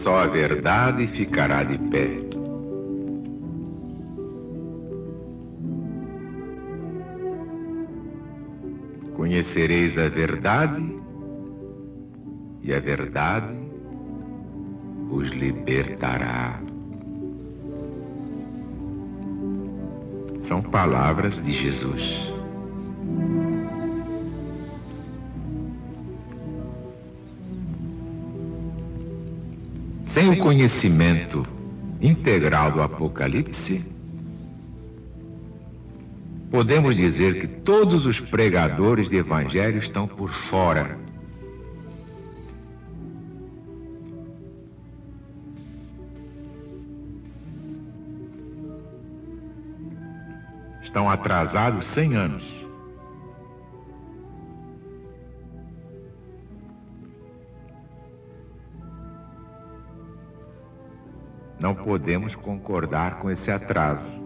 só a verdade ficará de pé. Conhecereis a verdade, e a verdade os libertará. São palavras de Jesus. Sem o conhecimento integral do Apocalipse, podemos dizer que todos os pregadores de evangelho estão por fora. Estão atrasados 100 anos. Não podemos concordar com esse atraso.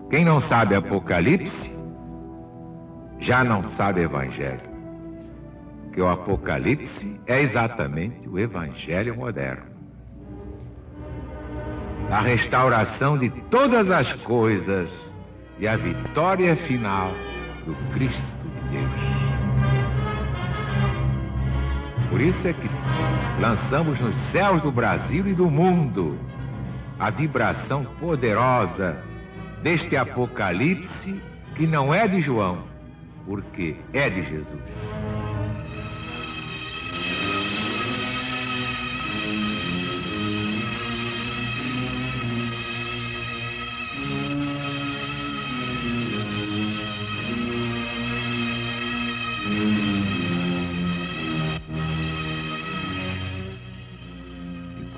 Quem não sabe Apocalipse, já não sabe Evangelho. Porque o Apocalipse é exatamente o Evangelho moderno. A restauração de todas as coisas e a vitória final do Cristo de Deus. Por isso é que lançamos nos céus do Brasil e do mundo a vibração poderosa deste Apocalipse, que não é de João, porque é de Jesus.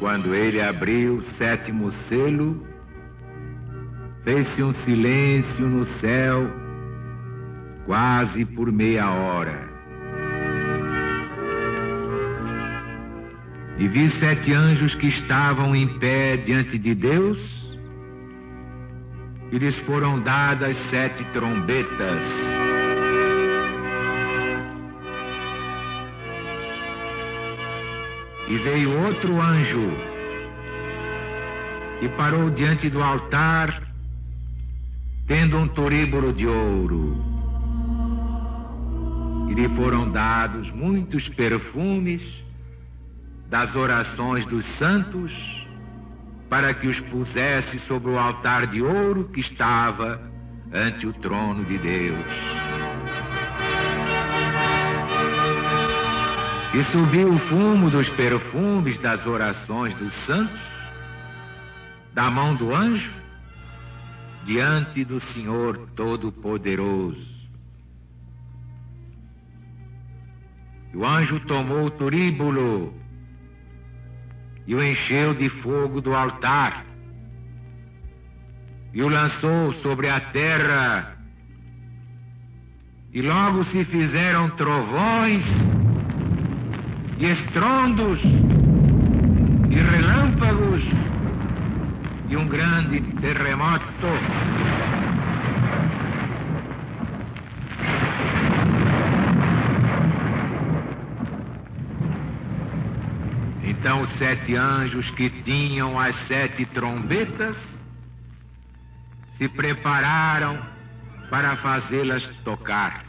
Quando ele abriu o 7º selo, fez-se um silêncio no céu, quase por meia hora. E vi 7 anjos que estavam em pé diante de Deus, e lhes foram dadas 7 trombetas. E veio outro anjo e parou diante do altar, tendo um turíbulo de ouro. E lhe foram dados muitos perfumes das orações dos santos, para que os pusesse sobre o altar de ouro que estava ante o trono de Deus. E subiu o fumo dos perfumes das orações dos santos, da mão do anjo, diante do Senhor Todo-Poderoso. O anjo tomou o turíbulo e o encheu de fogo do altar, e o lançou sobre a terra, e logo se fizeram trovões, e estrondos, e relâmpagos, e um grande terremoto. Então os 7 anjos que tinham as 7 trombetas se prepararam para fazê-las tocar.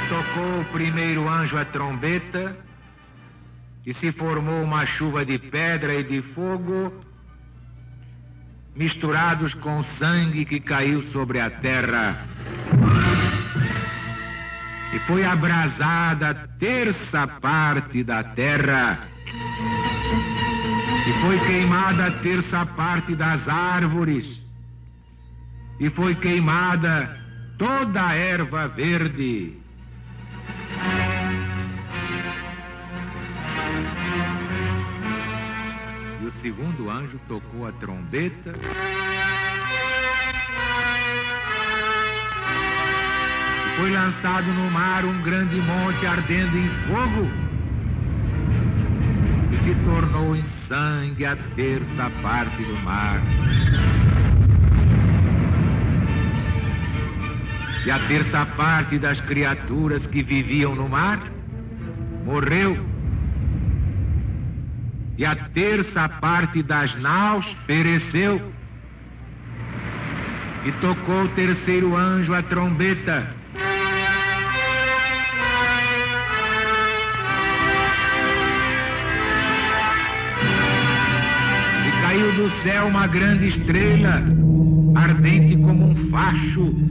Tocou o primeiro anjo a trombeta, e se formou uma chuva de pedra e de fogo, misturados com sangue que caiu sobre a terra. E foi abrasada a 1/3 parte da terra, e foi queimada a 1/3 parte das árvores, e foi queimada toda a erva verde. E o segundo anjo tocou a trombeta, e foi lançado no mar um grande monte ardendo em fogo, e se tornou em sangue a 1/3 parte do mar. E a terça parte das criaturas que viviam no mar morreu. E a terça parte das naus pereceu. E tocou o terceiro anjo a trombeta. E caiu do céu uma grande estrela, ardente como um facho.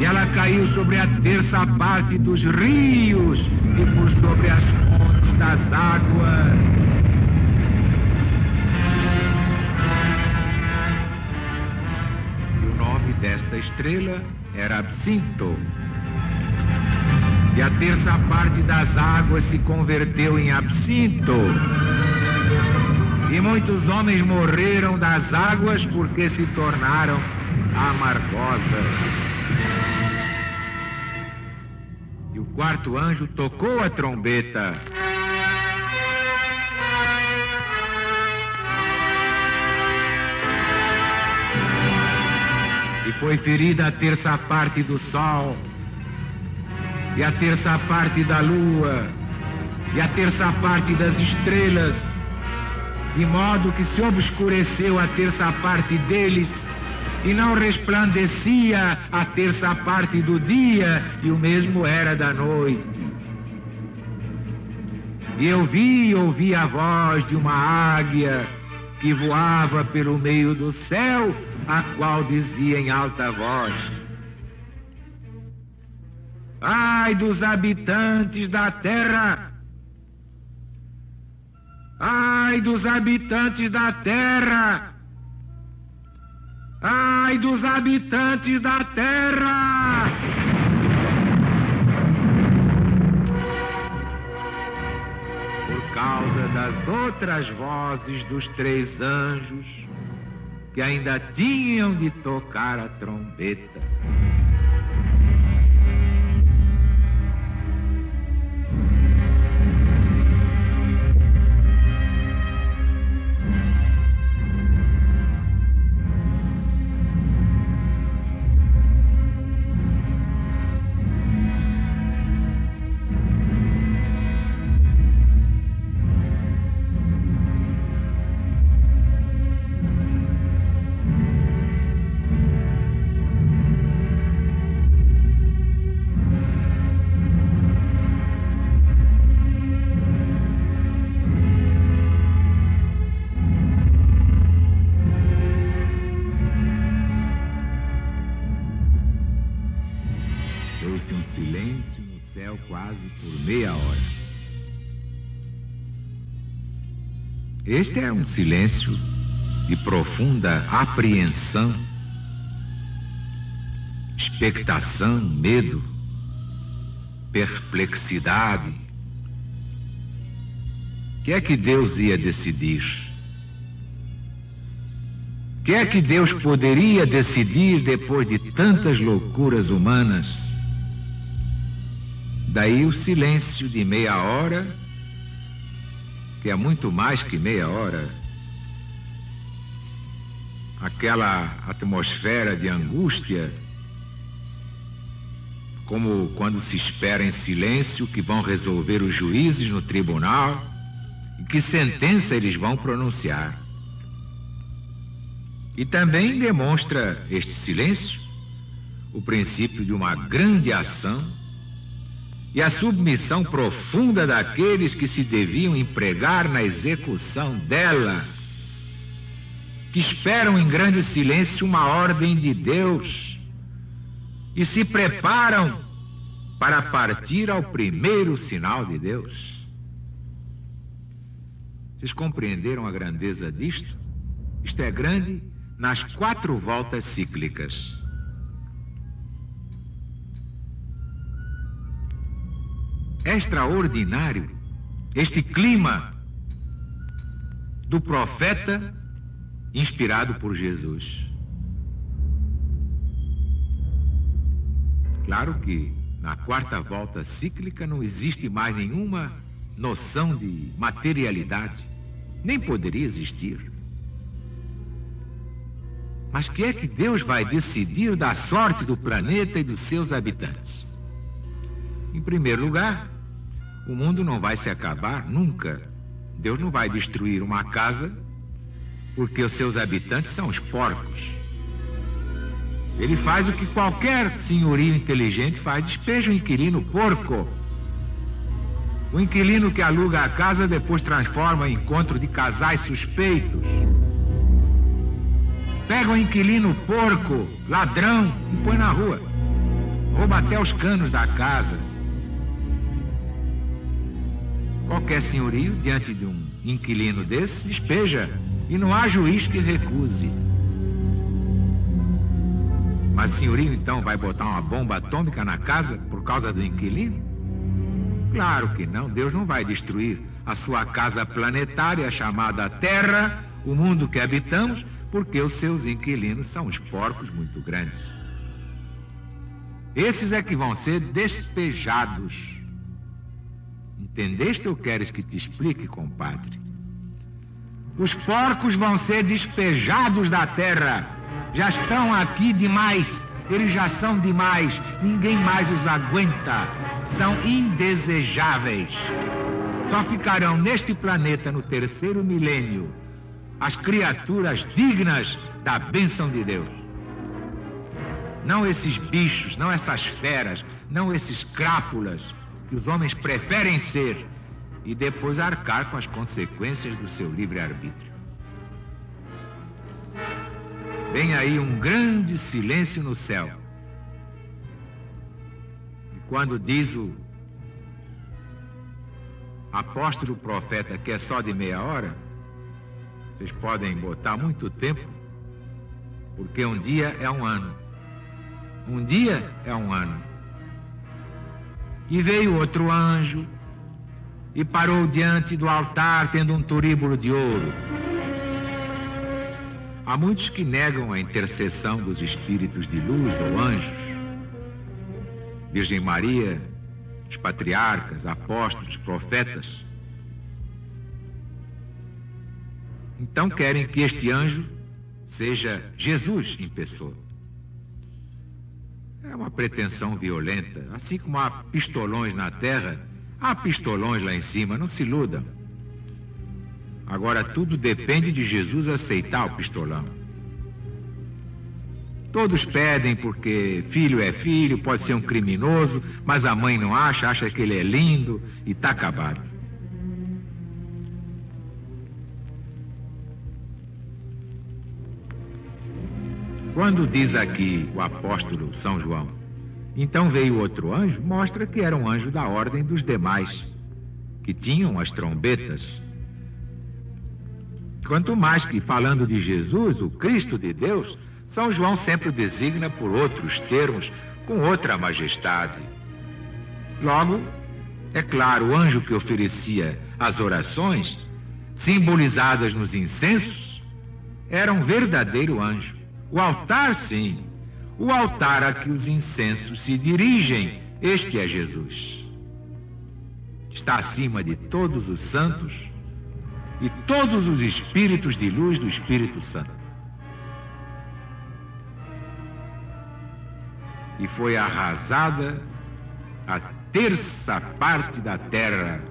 E ela caiu sobre a terça parte dos rios e por sobre as fontes das águas. E o nome desta estrela era Absinto. E a terça parte das águas se converteu em absinto. E muitos homens morreram das águas porque se tornaram amargosas. E o quarto anjo tocou a trombeta. E foi ferida a terça parte do sol, e a terça parte da lua, e a terça parte das estrelas, de modo que se obscureceu a terça parte deles, e não resplandecia a terça parte do dia, e o mesmo era da noite. E eu ouvi a voz de uma águia que voava pelo meio do céu, a qual dizia em alta voz: ai dos habitantes da terra! Ai dos habitantes da terra! Ai dos habitantes da terra! Por causa das outras vozes dos três anjos que ainda tinham de tocar a trombeta. Deu-se um silêncio no céu quase por meia hora. Este é um silêncio de profunda apreensão, expectação, medo, perplexidade. O que é que Deus ia decidir? O que é que Deus poderia decidir depois de tantas loucuras humanas? Daí o silêncio de meia hora, que é muito mais que meia hora. Aquela atmosfera de angústia, como quando se espera em silêncio que vão resolver os juízes no tribunal e que sentença eles vão pronunciar. E também demonstra este silêncio o princípio de uma grande ação e a submissão profunda daqueles que se deviam empregar na execução dela, que esperam em grande silêncio uma ordem de Deus e se preparam para partir ao primeiro sinal de Deus. Vocês compreenderam a grandeza disto? Isto é grande nas 4 voltas cíclicas. É extraordinário este clima do profeta inspirado por Jesus. Claro que na 4ª volta cíclica não existe mais nenhuma noção de materialidade, nem poderia existir. Mas que é que Deus vai decidir da sorte do planeta e dos seus habitantes? Em primeiro lugar, o mundo não vai se acabar nunca. Deus não vai destruir uma casa porque os seus habitantes são os porcos. Ele faz o que qualquer senhorio inteligente faz: despeja o inquilino porco. O inquilino que aluga a casa depois transforma em encontro de casais suspeitos. Pega o inquilino porco, ladrão, e põe na rua. Rouba até os canos da casa. Qualquer senhorio, diante de um inquilino desse, despeja, e não há juiz que recuse. Mas o senhorio, então, vai botar uma bomba atômica na casa por causa do inquilino? Claro que não. Deus não vai destruir a sua casa planetária chamada Terra, o mundo que habitamos, porque os seus inquilinos são os porcos muito grandes. Esses é que vão ser despejados. Entendeste ou queres que te explique, compadre? Os porcos vão ser despejados da terra. Já estão aqui demais. Eles já são demais. Ninguém mais os aguenta. São indesejáveis. Só ficarão neste planeta no 3º milênio as criaturas dignas da bênção de Deus. Não esses bichos, não essas feras, não esses crápulas que os homens preferem ser e depois arcar com as consequências do seu livre-arbítrio. Vem aí um grande silêncio no céu. E quando diz o apóstolo profeta que é só de meia hora, vocês podem botar muito tempo, porque um dia é um ano. Um dia é um ano. E veio outro anjo e parou diante do altar tendo um turíbulo de ouro. Há muitos que negam a intercessão dos espíritos de luz ou anjos, Virgem Maria, os patriarcas, apóstolos, profetas. Então querem que este anjo seja Jesus em pessoa. É uma pretensão violenta. Assim como há pistolões na terra, há pistolões lá em cima, não se iludam. Agora tudo depende de Jesus aceitar o pistolão. Todos pedem porque filho é filho, pode ser um criminoso, mas a mãe não acha que ele é lindo e está acabado. Quando diz aqui o apóstolo São João, então veio outro anjo, mostra que era um anjo da ordem dos demais, que tinham as trombetas. Quanto mais que, falando de Jesus, o Cristo de Deus, São João sempre o designa por outros termos, com outra majestade. Logo, é claro, o anjo que oferecia as orações, simbolizadas nos incensos, era um verdadeiro anjo. O altar, sim, o altar a que os incensos se dirigem, este é Jesus. Está acima de todos os santos e todos os espíritos de luz do Espírito Santo. E foi arrasada a 1/3 parte da terra.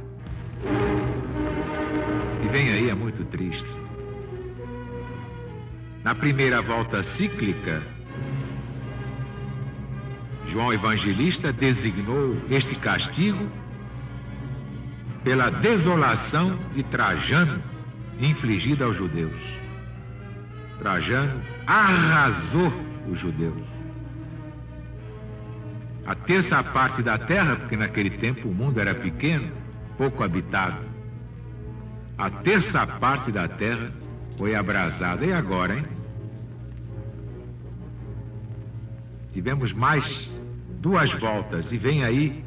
E vem aí, é muito triste. Na primeira volta cíclica, João Evangelista designou este castigo pela desolação de Trajano infligida aos judeus. Trajano arrasou os judeus. A 1/3 parte da terra, porque naquele tempo o mundo era pequeno, pouco habitado. A 1/3 parte da terra foi abrasada. E agora, hein? Tivemos mais 2 voltas e vem aí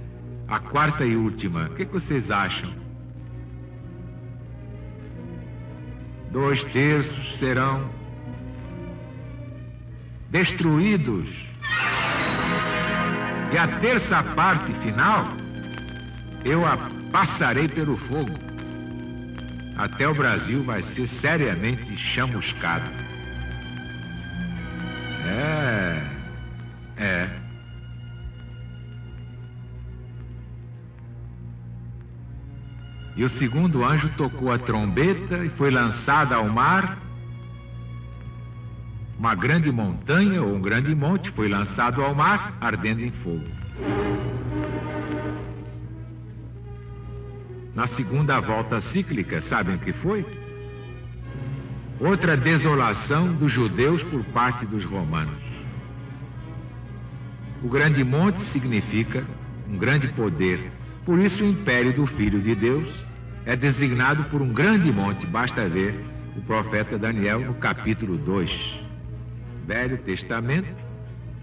a 4ª e última. O que vocês acham? 2/3 serão destruídos. E a 1/3 parte final, eu a passarei pelo fogo. Até o Brasil vai ser seriamente chamuscado. E o segundo anjo tocou a trombeta e foi lançada ao mar. Uma grande montanha ou um grande monte foi lançado ao mar, ardendo em fogo. Na segunda volta cíclica, sabem o que foi? Outra desolação dos judeus por parte dos romanos. O grande monte significa um grande poder. Por isso o império do Filho de Deus é designado por um grande monte. Basta ver o profeta Daniel no capítulo 2, Velho Testamento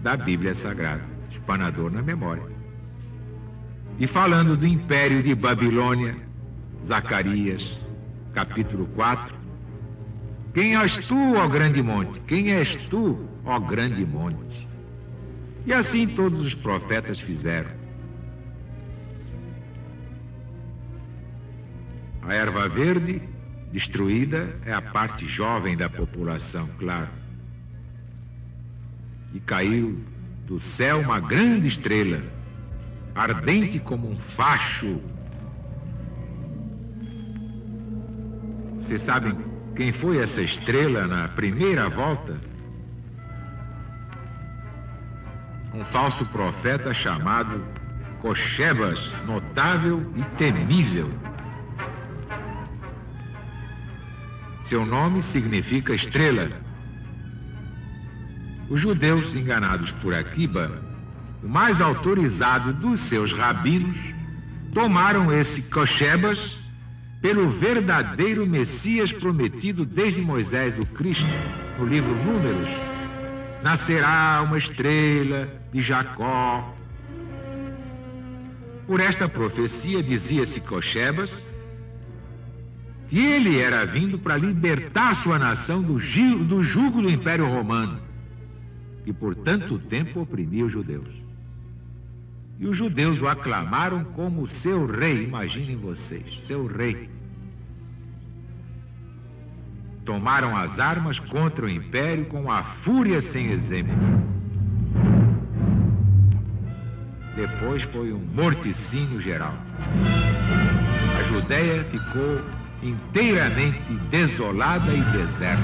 da Bíblia Sagrada, espanador na memória. E falando do império de Babilônia, Zacarias, capítulo 4, quem és tu, ó grande monte? Quem és tu, ó grande monte? E assim todos os profetas fizeram. A erva verde, destruída, é a parte jovem da população, claro. E caiu do céu uma grande estrela, ardente como um facho. Vocês sabem quem foi essa estrela na primeira volta? Um falso profeta chamado Cochebas, notável e temível. Seu nome significa estrela. Os judeus, enganados por Aquiba, o mais autorizado dos seus rabinos, tomaram esse Cochebas pelo verdadeiro Messias prometido desde Moisés, o Cristo, no livro Números. Nascerá uma estrela de Jacó. Por esta profecia dizia-se Cochebas que ele era vindo para libertar sua nação do jugo do Império Romano, que por tanto tempo oprimia os judeus. E os judeus o aclamaram como seu rei, imaginem vocês, seu rei. Tomaram as armas contra o Império com uma fúria sem exemplo. Depois foi um morticínio geral. A Judéia ficou inteiramente desolada e deserta.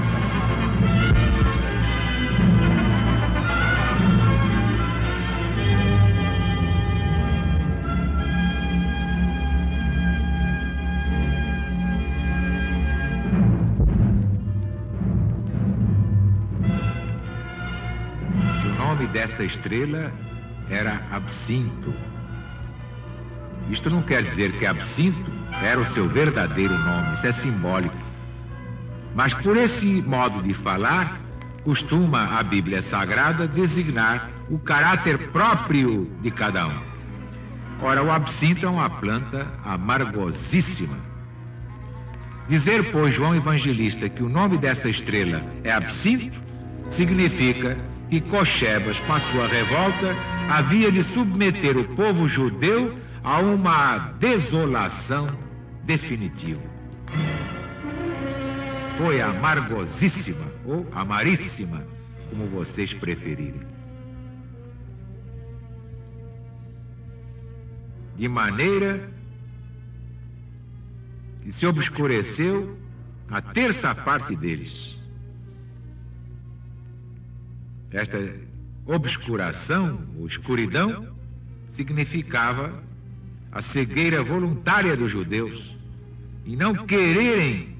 O nome dessa estrela era Absinto. Isto não quer dizer que Absinto era o seu verdadeiro nome, isso é simbólico. Mas por esse modo de falar, costuma a Bíblia Sagrada designar o caráter próprio de cada um. Ora, o absinto é uma planta amargosíssima. Dizer, pois, João Evangelista que o nome dessa estrela é Absinto, significa que Cochebas, com a sua revolta, havia de submeter o povo judeu a uma desolação definitiva. Foi amargosíssima, ou amaríssima, como vocês preferirem. De maneira que se obscureceu a terça parte deles. Esta obscuração, ou escuridão, significava a cegueira voluntária dos judeus e não quererem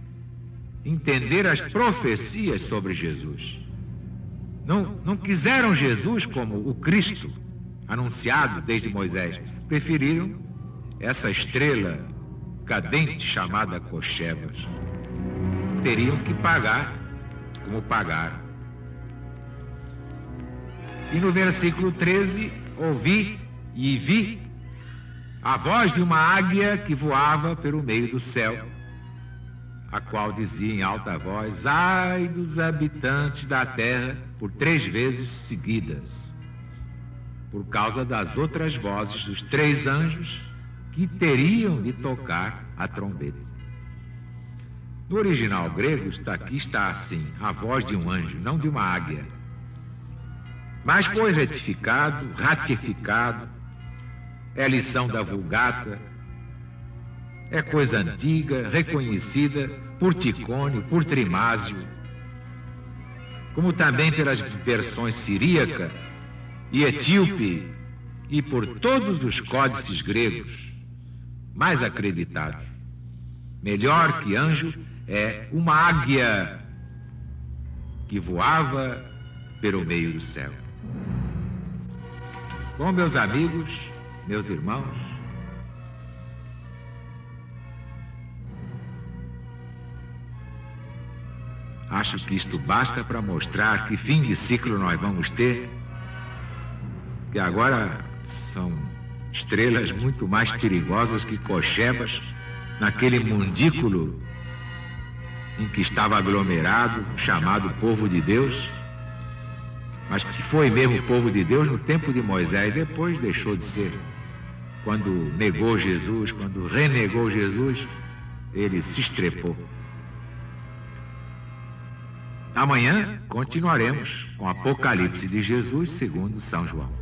entender as profecias sobre Jesus. Não quiseram Jesus como o Cristo anunciado desde Moisés. Preferiram essa estrela cadente chamada Cochebas. Teriam que pagar como pagaram. E no versículo 13, ouvi e vi a voz de uma águia que voava pelo meio do céu, a qual dizia em alta voz: ai dos habitantes da terra, por 3 vezes seguidas, por causa das outras vozes dos 3 anjos que teriam de tocar a trombeta. No original grego está assim, a voz de um anjo, não de uma águia. Mas foi ratificado, é a lição da Vulgata, é coisa antiga, reconhecida por Ticônio, por Trimásio, como também pelas versões siríaca e etíope e por todos os códices gregos mais acreditados. Melhor que anjo é uma águia que voava pelo meio do céu. Bom, meus amigos, meus irmãos, acho que isto basta para mostrar que fim de ciclo nós vamos ter, que agora são estrelas muito mais perigosas que cochebas naquele mundículo em que estava aglomerado, chamado povo de Deus, mas que foi mesmo povo de Deus no tempo de Moisés, depois deixou de ser. Quando negou Jesus, quando renegou Jesus, ele se estrepou. Amanhã continuaremos com o Apocalipse de Jesus segundo São João.